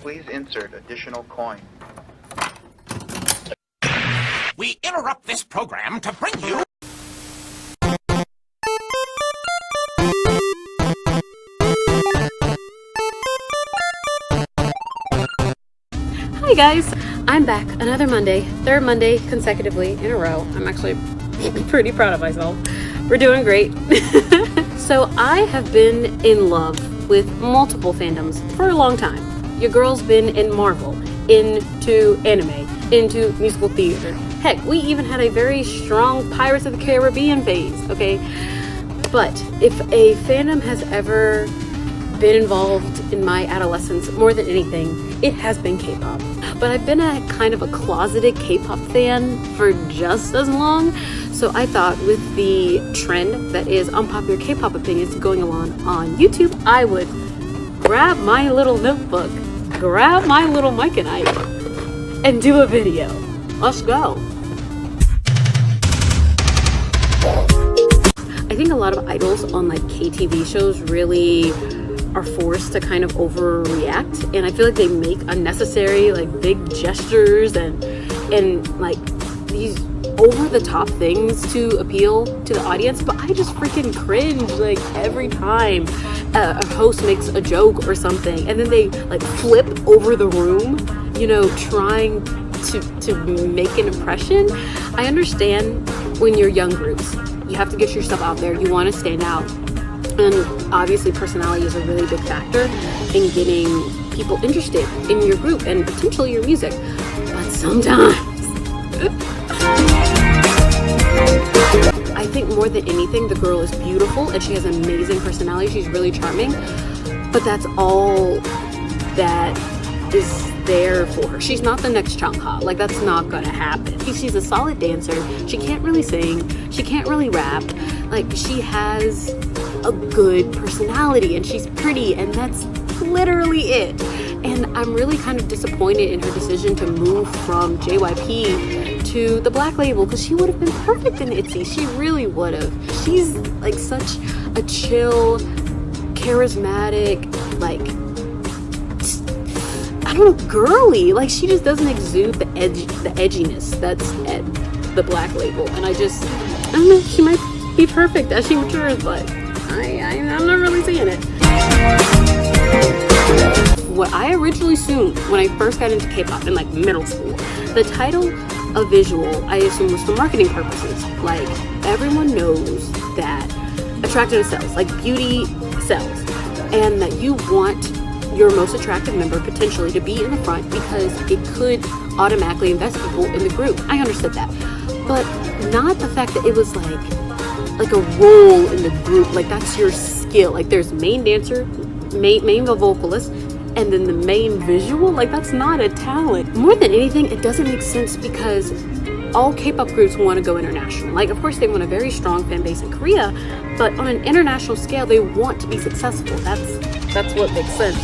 Please insert additional coin. We interrupt this program to bring you... Hi guys, I'm back another Monday, third Monday consecutively in a row. I'm actually pretty proud of myself. We're doing great. So I have been in love with multiple fandoms for a long time. Your girl's been in Marvel, into anime, into musical theater. Heck, we even had a very strong Pirates of the Caribbean phase, okay? But if a fandom has ever been involved in my adolescence more than anything, it has been K-pop. But I've been a kind of a closeted K-pop fan for just as long, so I thought with the trend that is unpopular K-pop opinions going on YouTube, I would grab my little notebook, grab my little mic and and do a video. Let's go. I think a lot of idols on like KTV shows really are forced to kind of overreact, and I feel like they make unnecessary like big gestures and like these over the top things to appeal to the audience, but I just freaking cringe like every time a host makes a joke or something and then they like flip over the room, you know, trying to make an impression. I understand when you're young groups, you have to get yourself out there, you want to stand out. And obviously personality is a really big factor in getting people interested in your group and potentially your music. But sometimes, I think more than anything, the girl is beautiful and she has an amazing personality. She's really charming. But that's all that is there for her. She's not the next Changha. Like, that's not gonna happen. She's a solid dancer. She can't really sing. She can't really rap. Like, she has a good personality and she's pretty, and that's literally it. And I'm really kind of disappointed in her decision to move from JYP to the Black label, because she would have been perfect in ITZY. She really would have. She's like such a chill, charismatic, like, I don't know, girly. Like, she just doesn't exude the edginess that's at the Black label. And I don't know, she might be perfect as she matures, but I'm not really seeing it. What I originally assumed when I first got into K-pop in like middle school, the title of visual, I assumed was for marketing purposes. Like, everyone knows that attractiveness sells, like beauty sells, and that you want your most attractive member potentially to be in the front because it could automatically invest people in the group. I understood that, but not the fact that it was like a role in the group. Like, that's your skill. Like, there's main dancer, main vocalist, and then the main visual. Like, that's not a talent. More than anything, it doesn't make sense because all K-pop groups want to go international. Like, of course they want a very strong fan base in Korea, but on an international scale they want to be successful. That's what makes sense.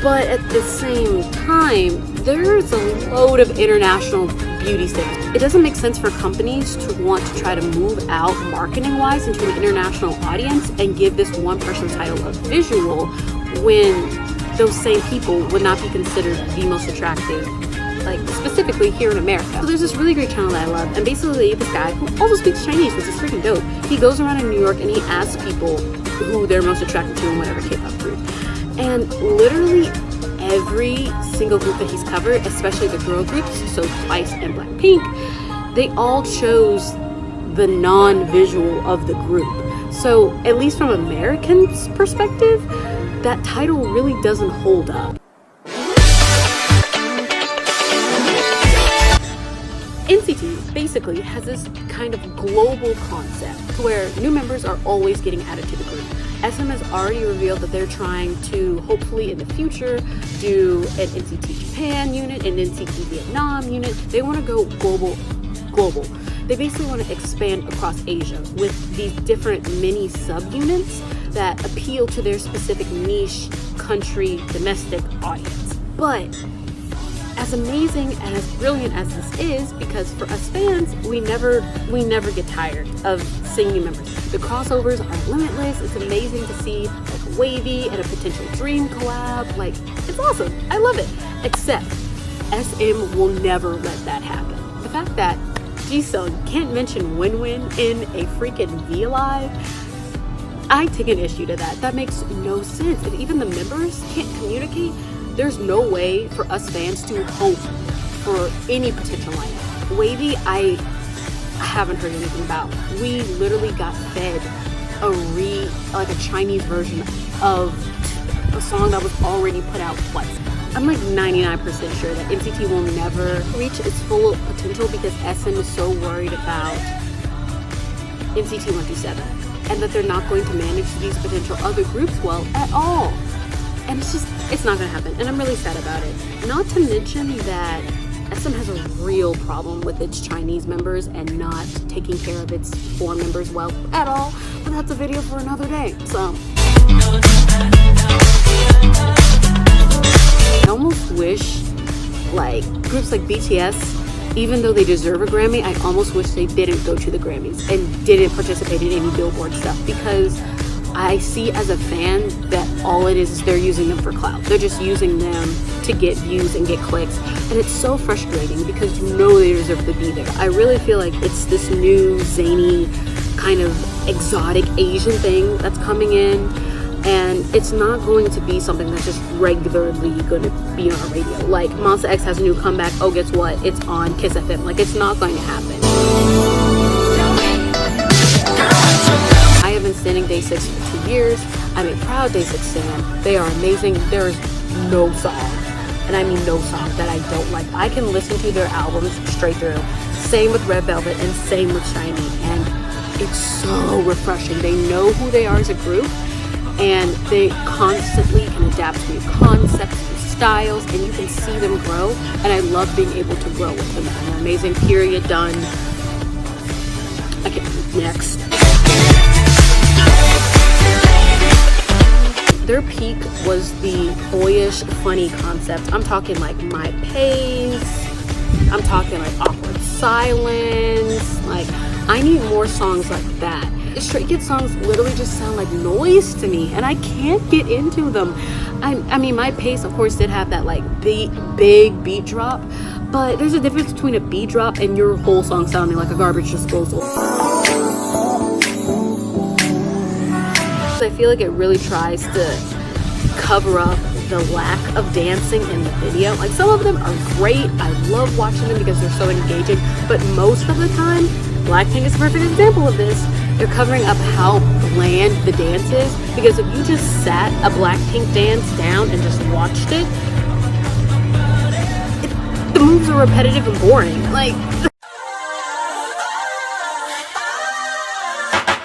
But at the same time, there's a load of international beauty standards. It doesn't make sense for companies to want to try to move out marketing-wise into an international audience and give this one person title of visual when those same people would not be considered the most attractive, like specifically here in America. So there's this really great channel that I love, and basically this guy who also speaks Chinese, which is freaking dope. He goes around in New York and he asks people who they're most attracted to in whatever K-pop group. And literally every single group that he's covered, especially the girl groups, so Twice and Blackpink, they all chose the non-visual of the group. So at least from Americans' perspective, that title really doesn't hold up. NCT basically has this kind of global concept where new members are always getting added to the group. SM has already revealed that they're trying to hopefully in the future do an NCT Japan unit, an NCT Vietnam unit. They want to go global. They basically want to expand across Asia with these different mini subunits that appeal to their specific niche, country, domestic audience. But as amazing and as brilliant as this is, because for us fans, we never get tired of seeing new members. The crossovers are limitless. It's amazing to see like Wavy and a potential Dream collab. Like, it's awesome. I love it. Except SM will never let that happen. The fact that Jisung can't mention Win-Win in a freaking V Live, I take an issue to that. That makes no sense. If even the members can't communicate, there's no way for us fans to hope for any potential lineup. Wavy, I haven't heard anything about. We literally got fed a Chinese version of a song that was already put out twice. I'm like 99% sure that NCT will never reach its full potential because SM is so worried about NCT 127 and that they're not going to manage these potential other groups well at all. And it's not gonna happen, and I'm really sad about it. Not to mention that SM has a real problem with its Chinese members and not taking care of its foreign members well at all, but that's a video for another day, so. I almost wish, like, groups like BTS, even though they deserve a Grammy, I almost wish they didn't go to the Grammys and didn't participate in any Billboard stuff, because I see as a fan that all it is they're using them for clout. They're just using them to get views and get clicks. And it's so frustrating because you know they deserve to be there. I really feel like it's this new zany kind of exotic Asian thing that's coming in. And it's not going to be something that's just regularly going to be on our radio. Like Monsta X has a new comeback. Oh, guess what? It's on Kiss FM. Like, it's not going to happen. I have been standing Day 6 for 2 years. I'm a proud Day 6 stan. They are amazing. There is no song, and I mean no song, that I don't like. I can listen to their albums straight through. Same with Red Velvet and same with Shiny. And it's so refreshing. They know who they are as a group, and they constantly can adapt to new concepts, new styles, and you can see them grow. And I love being able to grow with them. And they're amazing. Period. Done. Okay, next. Their peak was the boyish, funny concept. I'm talking like My Pace. I'm talking like Awkward Silence. Like, I need more songs like that. Stray Kids songs literally just sound like noise to me, and I can't get into them. I mean, My Pace, of course, did have that like big beat drop, but there's a difference between a beat drop and your whole song sounding like a garbage disposal. I feel like it really tries to cover up the lack of dancing in the video. Like, some of them are great. I love watching them because they're so engaging, but most of the time, Blackpink is a perfect example of this. They're covering up how bland the dance is, because if you just sat a Blackpink dance down and just watched it, the moves are repetitive and boring. Like,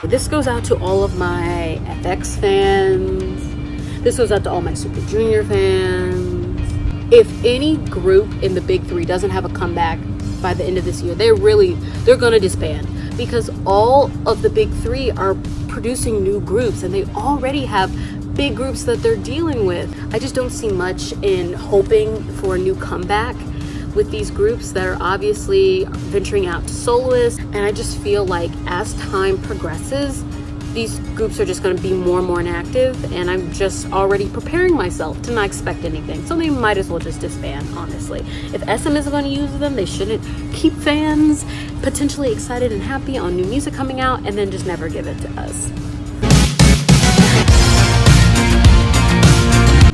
this goes out to all of my FX fans. This goes out to all my Super Junior fans. If any group in the big three doesn't have a comeback by the end of this year, they're gonna disband, because all of the big three are producing new groups and they already have big groups that they're dealing with. I just don't see much in hoping for a new comeback with these groups that are obviously venturing out to soloists. And I just feel like as time progresses, these groups are just going to be more and more inactive, and I'm just already preparing myself to not expect anything. So they might as well just disband, honestly. If SM isn't going to use them, they shouldn't keep fans potentially excited and happy on new music coming out and then just never give it to us.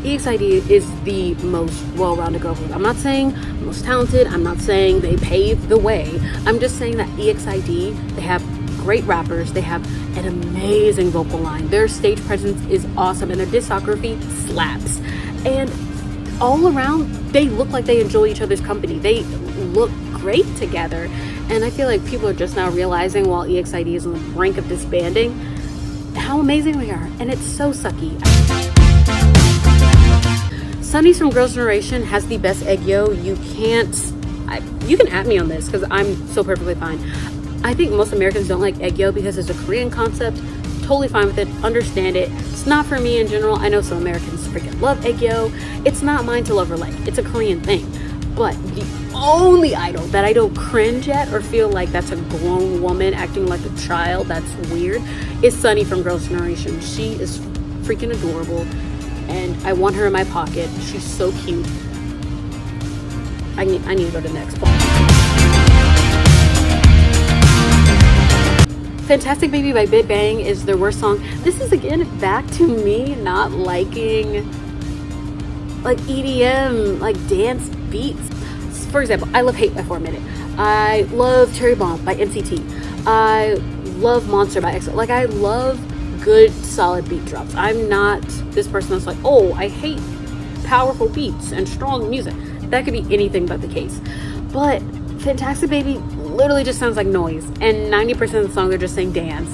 EXID is the most well-rounded girl group. I'm not saying most talented. I'm not saying they paved the way. I'm just saying that EXID, they have great rappers. They have an amazing vocal line. Their stage presence is awesome, and their discography slaps. And all around, they look like they enjoy each other's company. They look great together. And I feel like people are just now realizing, while EXID is on the brink of disbanding, how amazing they are. And it's so sucky. Sunny's from Girls' Generation has the best Aegyo. You can at me on this because I'm so perfectly fine. I think most Americans don't like Aegyo because it's a Korean concept. Totally fine with it, understand it. It's not for me in general. I know some Americans freaking love Aegyo. It's not mine to love or like. It's a Korean thing. But the only idol that I don't cringe at or feel like that's a grown woman acting like a child, that's weird, is Sunny from Girls' Generation. She is freaking adorable, and I want her in my pocket. She's so cute. I need to go to the next point. Fantastic Baby by Big Bang is their worst song. This is again back to me not liking like EDM, like dance beats. For example, I love Hate by 4 Minute. I love Cherry Bomb by NCT. I love Monster by EXO. Like, I love good solid beat drops. I'm not this person that's like, oh, I hate powerful beats and strong music. That could be anything but the case. But Fantastic Baby literally just sounds like noise, and 90% of the song they're just saying dance.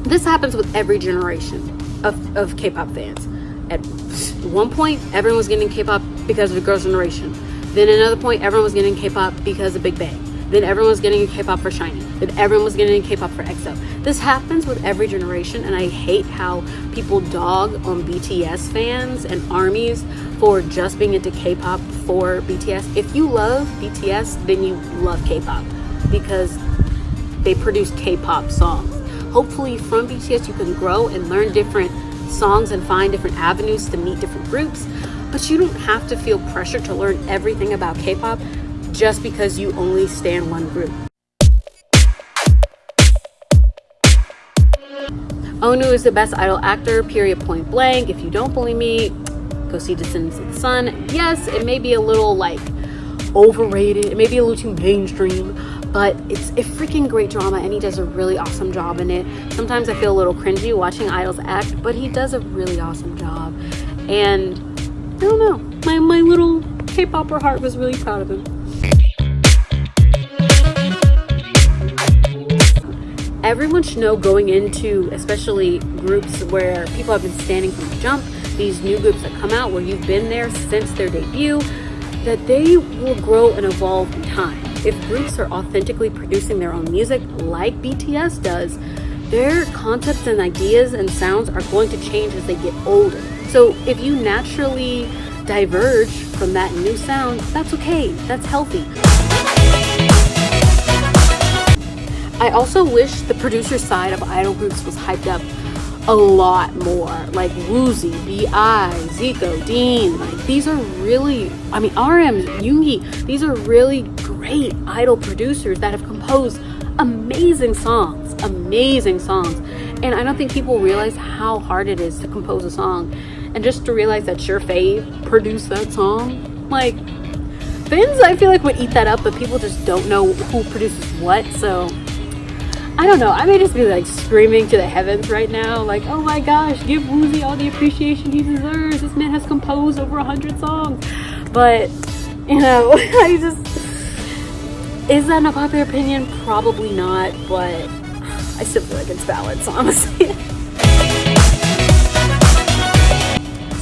This happens with every generation of K-pop fans. At one point, everyone was getting K-pop because of the Girls' Generation. Then at another point, everyone was getting K-pop because of Big Bang. Then everyone was getting K-pop for SHINee. Then everyone was getting K-pop for EXO. This happens with every generation, and I hate how people dog on BTS fans and ARMYs for just being into K-pop for BTS. If you love BTS, then you love K-pop because they produce K-pop songs. Hopefully from BTS you can grow and learn different songs and find different avenues to meet different groups, but you don't have to feel pressure to learn everything about K-pop just because you only stan one group. Onu is the best idol actor, period, point blank. If you don't believe me, go see Descendants of the Sun. Yes, it may be a little like overrated, it may be a little too mainstream, but it's a freaking great drama and he does a really awesome job in it. Sometimes I feel a little cringy watching idols act, but he does a really awesome job. And I don't know, my little K-popper heart was really proud of him. Everyone should know going into, especially groups where people have been standing from the jump, these new groups that come out where you've been there since their debut, that they will grow and evolve in time. If groups are authentically producing their own music like BTS does, their concepts and ideas and sounds are going to change as they get older. So if you naturally diverge from that new sound, that's okay, that's healthy. I also wish the producer side of idol groups was hyped up a lot more. Like Woozi, B.I., Zico, Dean, like these are really, RM, Yoongi, these are really great idol producers that have composed amazing songs. And I don't think people realize how hard it is to compose a song. And just to realize that your fave produced that song, like, fans I feel like would eat that up, but people just don't know who produces what, so I don't know, I may just be like screaming to the heavens right now, like, oh my gosh, give Woozi all the appreciation he deserves. This man has composed over 100 songs. But, you know, is that an unpopular opinion? Probably not, but I still feel like it's valid, so I'm gonna say it.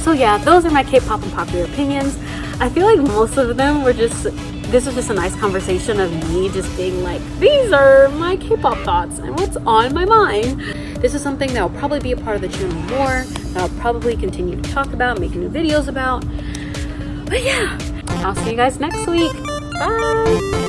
So yeah, those are my K-pop unpopular opinions. I feel like most of them were just, this was just a nice conversation of me just being like, these are my K-pop thoughts and what's on my mind. This is something that will probably be a part of the channel more, that I'll probably continue to talk about, make new videos about. But yeah, I'll see you guys next week. Bye!